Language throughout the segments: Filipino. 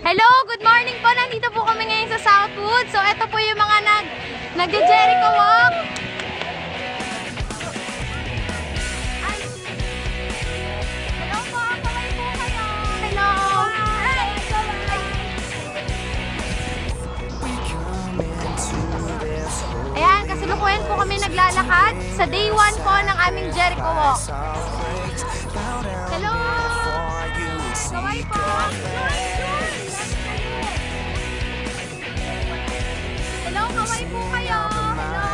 Hello, good morning po. Nandito po kami ngayon sa Southwood. So, ito po yung mga nagje-Jericho walk. Hello po, kaway po kayo. Hello. Ayan, kasalukuyan po kami naglalakad sa day 1 po ng aming Jericho walk. Hello. Kaway po. Hello, kaway po kayo. Hello.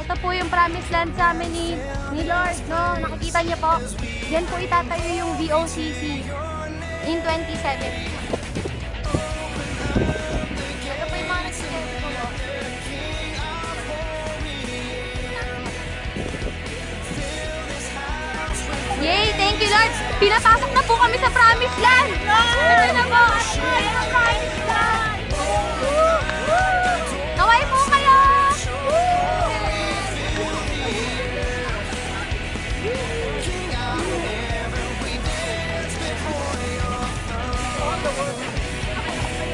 Ito po yung promised land sa amin ni Lord, no? Nakikita niyo po. Yan po itatayo yung VOCC in 2027. Ito po yung mga nagsisimula ko, no? Yay! Thank you, Lord! Pinapasok na po kami sa promised land! Ito na po! Ito na promised land! Kaway po kayo!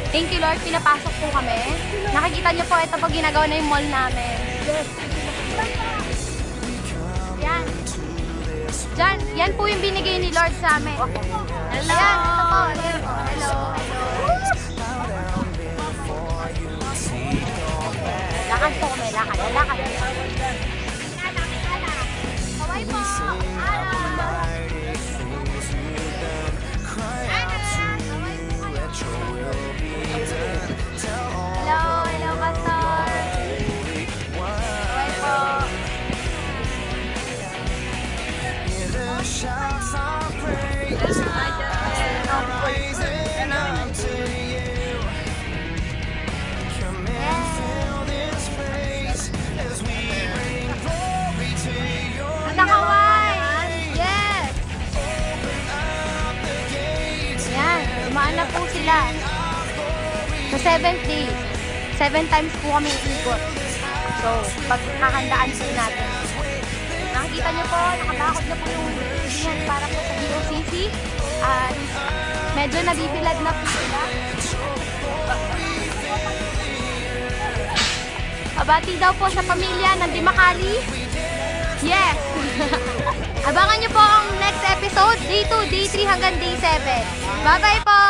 Thank you, Lord. Pinapasok po kami. Nakikita niyo po, ito po ginagawa na yung mall namin. Yan. Diyan, yan po yung binigay ni Lord sa amin. Hello. Ayan, ito po. Ayan po. Hello. Lakad po kami. Lakad. Kaway po. Hello, Pastor. Kaway po. Nakaway! Yes! Yan, dumaan na po sila. Sa 7th day, 7 times po kami ikot. So, pagkakandaan po natin. Nakikita niyo po, nakatakot na po yung yan para po sa VOCC. At medyo nabibilad na po sila. Pabati daw po sa pamilya ng Dimakali. Yes! Abangan niyo po ang next episode, day 2, day 3 hanggang day 7. Bye-bye po!